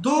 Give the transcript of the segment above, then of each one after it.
2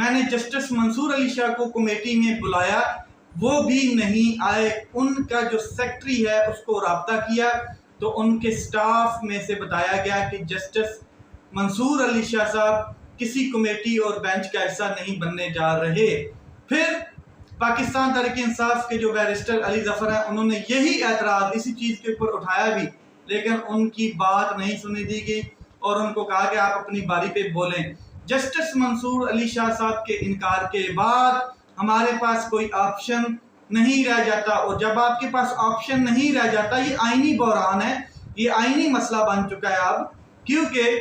میں نے جسٹس منصور علی شاہ کو کمیٹی میں بلایا، وہ بھی نہیں آئے۔ ان کا جو سیکٹری ہے اس کو رابطہ کیا تو ان کے سٹاف میں سے بتایا گیا کہ جسٹس منصور علی شاہ صاحب کسی کمیٹی اور بینچ کا حصہ نہیں بننے جا رہے۔ پھر پاکستان تحریک انصاف کے جو بیرسٹر علی ظفر ہیں، انہوں نے یہی اعتراض اسی چیز کے اوپر اٹھایا بھی، لیکن ان کی بات نہیں سنی دی گئی اور ان کو کہا کہ آپ اپنی باری پہ بولیں۔ جسٹس منصور علی شاہ صاحب کے انکار کے بعد ہمارے پاس کوئی آپشن نہیں رہ جاتا، اور جب آپ کے پاس آپشن نہیں رہ جاتا، یہ آئینی بحران ہے، یہ آئینی مسئلہ بن چکا ہے اب، کیونکہ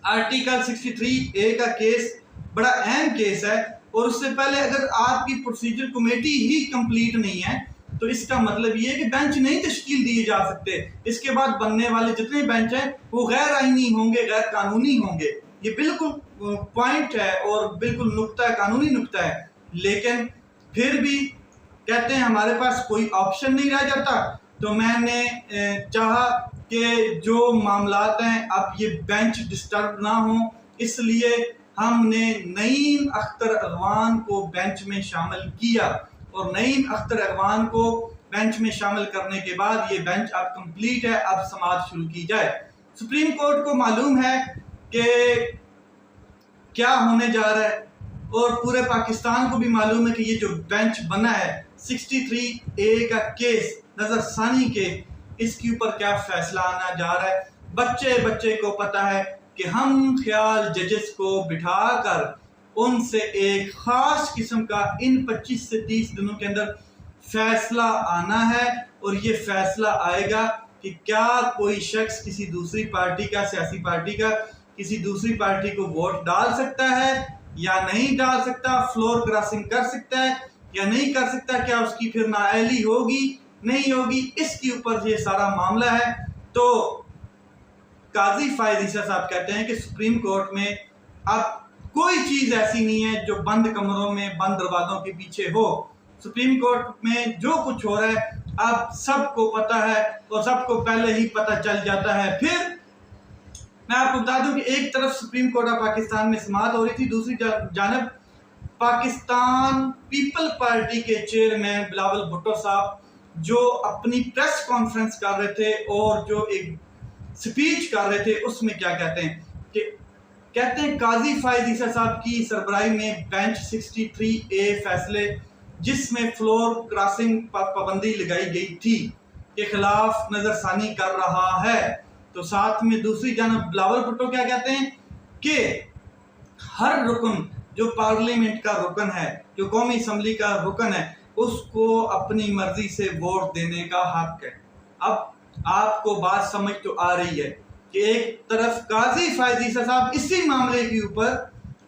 آرٹیکل 63A کا کیس بڑا اہم کیس ہے، اور اس سے پہلے اگر آپ کی پروسیجر کمیٹی ہی کمپلیٹ نہیں ہے تو اس کا مطلب یہ ہے کہ بینچ نہیں تشکیل دیے جا سکتے۔ اس کے بعد بننے والے جتنے بینچ ہیں وہ غیر آئینی ہوں گے، غیر قانونی ہوں گے۔ یہ بالکل پوائنٹ ہے اور بالکل نقطہ ہے، قانونی نقطہ ہے، لیکن پھر بھی کہتے ہیں ہمارے پاس کوئی آپشن نہیں رہ جاتا۔ تو میں نے چاہا کہ جو معاملات ہیں اب یہ بینچ ڈسٹرب نہ ہوں، اس لیے ہم نے نعیم اختر اغوان کو بینچ میں شامل کیا، اور نعیم اختر اغوان کو بینچ میں شامل کرنے کے بعد یہ بینچ اب کمپلیٹ ہے، اب سماعت شروع کی جائے۔ سپریم کورٹ کو معلوم ہے کہ کیا ہونے جا رہا ہے، اور پورے پاکستان کو بھی معلوم ہے کہ یہ جو بینچ بنا ہے 63A کا کیس، نظر ثانی کے، اس کے اوپر کیا فیصلہ آنا جا رہا ہے۔ بچے کو پتا ہے کہ ہم خیال ججز کو بٹھا کر ان سے ایک خاص قسم کا ان 25 سے 30 دنوں کے اندر فیصلہ آنا ہے، اور یہ فیصلہ آئے گا کہ کیا کوئی شخص کسی دوسری پارٹی کا، سیاسی پارٹی کا، کسی دوسری پارٹی کو ووٹ ڈال سکتا ہے یا نہیں ڈال سکتا، فلور کراسنگ کر سکتا ہے یا نہیں کر سکتا، کیا اس کی پھر نااہلی ہوگی نہیں ہوگی، اس کے اوپر یہ سارا معاملہ ہے۔ تو قاضی فائز عیسیٰ صاحب کہتے ہیں کہ سپریم کورٹ میں اب کوئی چیز ایسی نہیں ہے جو بند کمروں میں، بند دروازوں کے پیچھے ہو۔ سپریم کورٹ میں جو کچھ ہو رہا ہے اب سب کو پتا ہے، اور سب کو پہلے ہی پتا چل جاتا ہے۔ پھر میں آپ کو بتا دوں کہ ایک طرف سپریم کورٹ آف پاکستان میں سماعت ہو رہی تھی، دوسری جانب پاکستان پیپل پارٹی کے چیئرمین بلاول بھٹو صاحب جو اپنی پریس کانفرنس کر رہے تھے اور جو ایک سپیچ کر رہے تھے، اس میں کیا کہتے ہیں کہ کہتے ہیں قاضی فائز عیسیٰ صاحب کی سربراہی میں بینچ 63A فیصلے جس میں فلور کراسنگ پر پابندی لگائی گئی تھی کے خلاف نظر ثانی کر رہا ہے۔ تو ساتھ میں دوسری جانب بلاول بھٹو کیا کہتے ہیں کہ ہر رکن جو پارلیمنٹ کا رکن ہے، جو قومی اسمبلی کا رکن ہے، اس کو اپنی مرضی سے ووٹ دینے کا حق ہے۔ اب آپ کو بات سمجھ تو آ رہی ہے کہ ایک طرف قاضی فائز عیسیٰ صاحب اسی معاملے کے اوپر،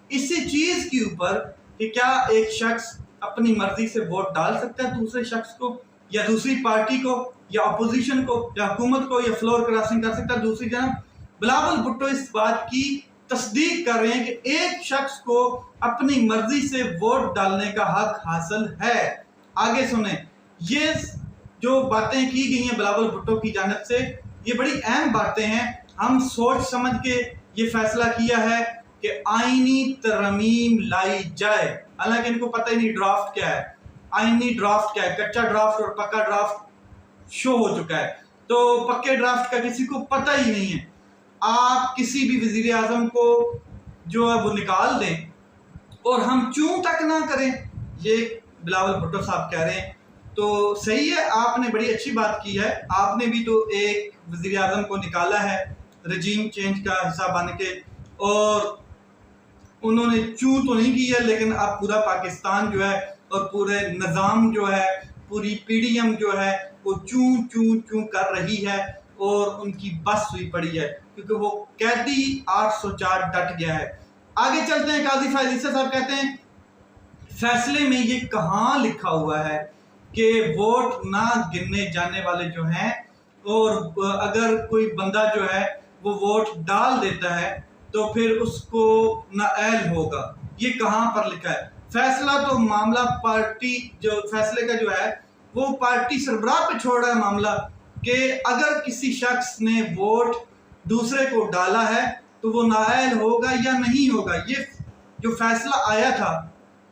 اسی چیز کے اوپر کہ کیا ایک شخص اپنی مرضی سے ووٹ ڈال سکتا ہے دوسرے شخص کو یا دوسری پارٹی کو یا اپوزیشن کو یا حکومت کو، یا فلور کراسنگ کر سکتا ہے۔ دوسری جانب بلاول بھٹو اس بات کی تصدیق کر رہے ہیں کہ ایک شخص کو اپنی مرضی سے ووٹ ڈالنے کا حق حاصل ہے۔ آگے سنیں، یہ جو باتیں کی گئی ہیں بلاول بھٹو کی جانب سے، یہ بڑی اہم باتیں ہیں۔ ہم سوچ سمجھ کے یہ فیصلہ کیا ہے کہ آئینی ترمیم لائی جائے، حالانکہ ان کو پتہ ہی نہیں ڈرافٹ کیا ہے، آئینی ڈرافٹ کیا ہے۔ کچا ڈرافٹ اور پکا ڈرافٹ شو ہو چکا ہے، تو پکے ڈرافٹ کا کسی کو پتہ ہی نہیں ہے۔ آپ کسی بھی وزیر اعظم کو جو ہے وہ نکال دیں اور ہم چوں تک نہ کریں، یہ بلاول بھٹو صاحب کہہ رہے ہیں۔ تو صحیح ہے، آپ نے بڑی اچھی بات کی ہے، آپ نے بھی تو ایک وزیر اعظم کو نکالا ہے رجیم چینج کا حصہ بن کے، اور انہوں نے چوں تو نہیں کی ہے، لیکن اب پورا پاکستان جو ہے اور پورے نظام جو ہے، پوری پی ڈی ایم جو ہے وہ چوں چوں چوں کر رہی ہے، اور ان کی بس ہوئی پڑی ہے، کیونکہ وہ قیدی 804 ڈٹ گیا ہے۔ آگے چلتے ہیں، قاضی فائز عیسیٰ صاحب کہتے ہیں فیصلے میں یہ کہاں لکھا ہوا ہے کہ ووٹ نہ گننے جانے والے جو ہیں، اور اگر کوئی بندہ جو ہے وہ ووٹ ڈال دیتا ہے تو پھر اس کو نااہل ہوگا، یہ کہاں پر لکھا ہے؟ فیصلہ تو معاملہ پارٹی جو فیصلے کا جو ہے وہ پارٹی سربراہ پہ چھوڑ رہا ہے معاملہ، کہ اگر کسی شخص نے ووٹ دوسرے کو ڈالا ہے تو وہ نااہل ہوگا یا نہیں ہوگا۔ یہ جو فیصلہ آیا تھا،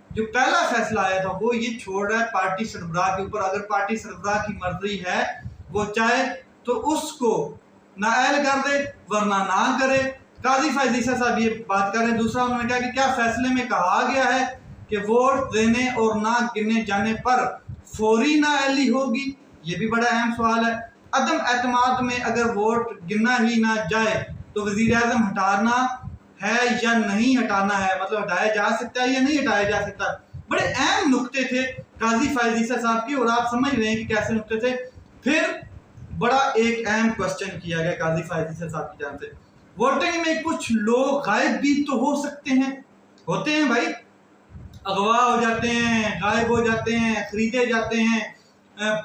جو پہلا فیصلہ آیا تھا، وہ یہ چھوڑ رہا ہے پارٹی سربراہ کے اوپر. اگر پارٹی سربراہ کی مرضی ہے، وہ چاہے تو اس کو نااہل کر دے ورنہ نہ کرے. قاضی فائز عیسیٰ صاحب یہ بات کر رہے ہیں. دوسرا انہوں نے کہا کہ کیا فیصلے میں کہا گیا ہے کہ ووٹ دینے اور نہ گننے جانے پر فوری نااہلی ہوگی؟ یہ بھی بڑا اہم سوال ہے. عدم اعتماد میں اگر ووٹ گننا ہی نہ جائے تو وزیر اعظم ہٹانا ہے یا نہیں ہٹانا ہے، مطلب ہٹایا جا سکتا ہے یا نہیں ہٹایا جا سکتا. بڑے اہم نقطے تھے قاضی فائز عیسیٰ صاحب کے، اور آپ سمجھ رہے ہیں کہ کیسے نقطے تھے. پھر بڑا ایک اہم کوسچن کیا گیا قاضی فائز عیسیٰ صاحب کی جانب سے. ووٹنگ میں کچھ لوگ غائب بھی تو ہو سکتے ہیں. ہوتے ہیں بھائی، اغوا ہو جاتے ہیں، غائب ہو جاتے ہیں، خریدے جاتے ہیں،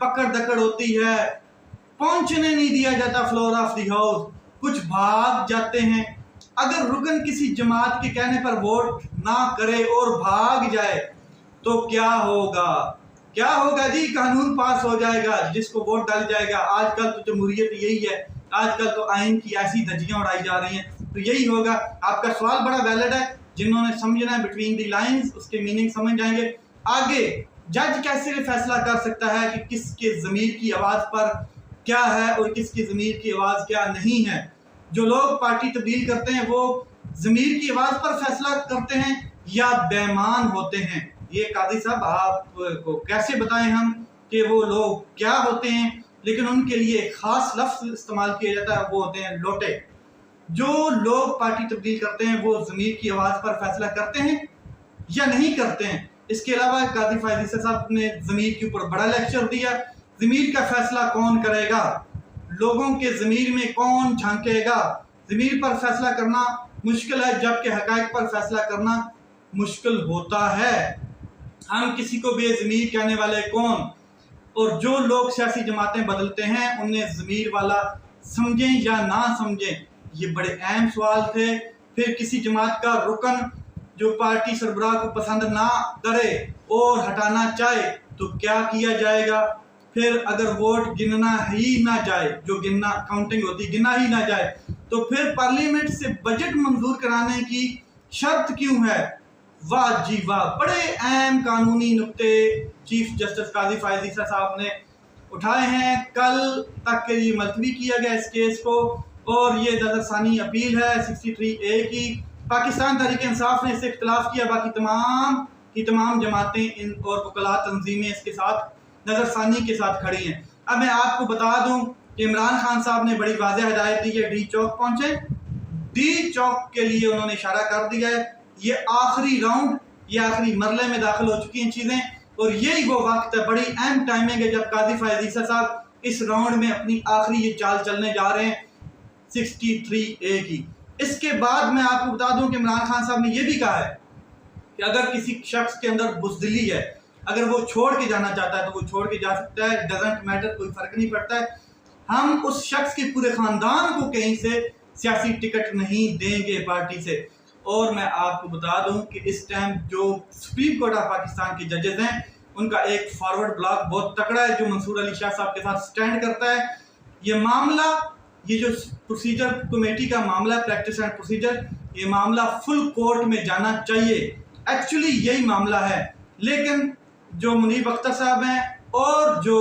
پکڑ دکڑ ہوتی ہے، پہنچنے نہیں دیا جاتا فلور آف دی ہاؤس، کچھ بھاگ جاتے ہیں. اگر رکن کسی جماعت کے کہنے پر ووٹ نہ کرے اور بھاگ جائے تو کیا ہوگا؟ کیا ہوگا جی؟ قانون پاس ہو جائے گا، جس کو ووٹ ڈال جائے گا. آج کل تو جمہوریت یہی ہے، آج کل تو آئین کی ایسی دھجیاں اڑائی جا رہی ہیں، تو یہی ہوگا. آپ کا سوال بڑا ویلڈ ہے، جنہوں نے سمجھنا ہے بٹوین دی لائنز اس کے میننگ سمجھ جائیں گے. آگے جج کیسے فیصلہ کر سکتا ہے کہ کس کے ضمیر کی آواز پر کیا ہے اور کس کی ضمیر کی آواز کیا نہیں ہے؟ جو لوگ پارٹی تبدیل کرتے ہیں وہ ضمیر کی آواز پر فیصلہ کرتے ہیں یا بے ایمان ہوتے ہیں؟ یہ قاضی صاحب آپ کو کیسے بتائیں ہم کہ وہ لوگ کیا ہوتے ہیں؟ لیکن ان کے لیے ایک خاص لفظ استعمال کیا جاتا ہے، وہ ہوتے ہیں لوٹے. جو لوگ پارٹی تبدیل کرتے ہیں وہ ضمیر کی آواز پر فیصلہ کرتے ہیں یا نہیں کرتے ہیں؟ اس کے علاوہ قاضی فائز عیسیٰ صاحب نے ضمیر کے اوپر بڑا لیکچر دیا. ضمیر کا فیصلہ کون کرے گا؟ لوگوں کے ضمیر میں کون جھانکے گا؟ ضمیر پر فیصلہ کرنا مشکل ہے، جبکہ حقائق پر فیصلہ کرنا مشکل ہوتا ہے. ہم کسی کو بے ضمیر کہنے والے کون؟ اور جو لوگ سیاسی جماعتیں بدلتے ہیں انہیں ضمیر والا سمجھیں یا نہ سمجھیں، یہ بڑے اہم سوال تھے. پھر کسی جماعت کا رکن جو پارٹی سربراہ کو پسند نہ کرے اور ہٹانا چاہے تو کیا کیا جائے گا؟ پھر اگر ووٹ گننا ہی نہ جائے، جو گننا کاؤنٹنگ ہوتی گننا ہی نہ جائے، تو پھر پارلیمنٹ سے بجٹ منظور کرانے کی شرط کیوں ہے؟ واہ جی واہ، بڑے اہم قانونی نقطے چیف جسٹس قاضی فائز عیسیٰ صاحب نے اٹھائے ہیں. کل تک کے لیے ملتوی کیا گیا اس کیس کو، اور یہ نظر ثانی اپیل ہے 63A کی. پاکستان تحریک انصاف نے اس سے اختلاف کیا، باقی تمام کی تمام جماعتیں اور وکلاء تنظیمیں اس کے ساتھ نظر ثانی کے ساتھ کھڑی ہیں. اب میں آپ کو بتا دوں کہ عمران خان صاحب نے بڑی واضح ہدایت دی ہے، ڈی چوک پہنچے. ڈی چوک کے لیے انہوں نے اشارہ کر دیا ہے. یہ آخری راؤنڈ، یہ آخری مرحلے میں داخل ہو چکی ہیں چیزیں، اور یہی وہ وقت ہے، بڑی اہم ٹائمنگ ہے جب قاضی فائز عیسیٰ صاحب اس راؤنڈ میں اپنی آخری یہ چال چلنے جا رہے ہیں 63A کی. اس کے بعد میں آپ کو بتا دوں کہ عمران خان صاحب نے یہ بھی کہا ہے کہ اگر کسی شخص کے اندر بزدلی ہے، اگر وہ چھوڑ کے جانا چاہتا ہے تو وہ چھوڑ کے جا سکتا ہے، ڈزنٹ میٹر، کوئی فرق نہیں پڑتا ہے. ہم اس شخص کے پورے خاندان کو کہیں سے سیاسی ٹکٹ نہیں دیں گے پارٹی سے. اور میں آپ کو بتا دوں کہ اس ٹائم جو سپریم کورٹ آف پاکستان کے ججز ہیں ان کا ایک فارورڈ بلاک بہت تکڑا ہے جو منصور علی شاہ صاحب کے ساتھ سٹینڈ کرتا ہے. یہ معاملہ، یہ جو پروسیجر کمیٹی کا معاملہ ہے، پریکٹس اینڈ پروسیجر، یہ معاملہ فل کورٹ میں جانا چاہیے. ایکچولی یہی معاملہ ہے، لیکن جو منیب اختر صاحب ہیں اور جو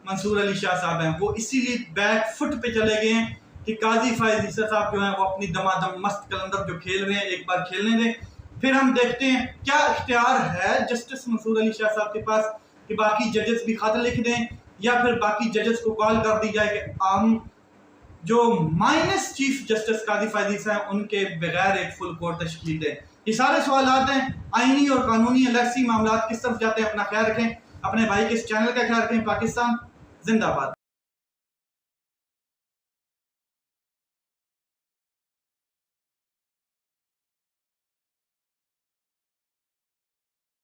منصور علی شاہ صاحب ہیں وہ اسی لیے بیک فٹ پہ چلے گئے ہیں کہ قاضی فائز عیسیٰ صاحب جو ہیں وہ اپنی دمادم مست کلندر جو کھیل رہے ہیں ایک بار کھیلنے دیں. پھر ہم دیکھتے ہیں کیا اختیار ہے جسٹس منصور علی شاہ صاحب کے پاس کہ باقی ججز بھی خط لکھ دیں یا پھر باقی ججز کو کال کر دی جائے کہ ہم جو مائنس چیف جسٹس قاضی فائز عیسیٰ ہیں ان کے بغیر ایک فل کورٹ تشکیل دیں. یہ سارے سوالات ہیں آئینی اور قانونی الیکسی معاملات کس طرف جاتے ہیں. اپنا خیال رکھیں، اپنے بھائی کے اس چینل کا خیال رکھیں. پاکستان زندہ باد.